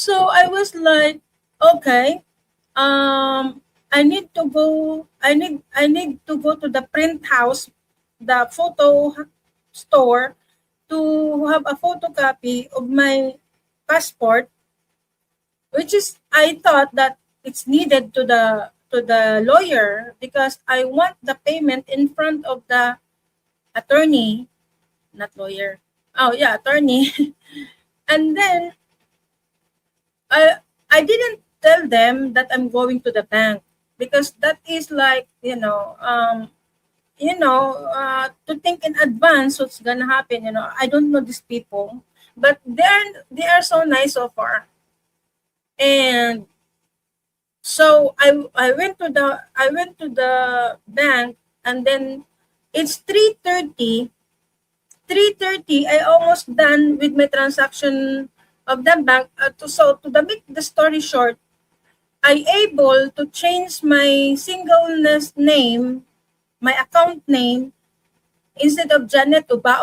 So I was like, okay, I need to go. I need to go to the print house, the photo store, to have a photocopy of my passport, which is I thought that it's needed to the lawyer because I want the payment in front of the attorney, not lawyer. Oh yeah, attorney. And then I didn't tell them that I'm going to the bank because that is like, to think in advance what's gonna happen. I don't know these people, but they are so nice so far. And so I went to the bank, and then it's 3:30. 3:30, I almost done with my transaction of the bank. To make the story short, I able to change my singleness name, my account name, instead of Janet Ubao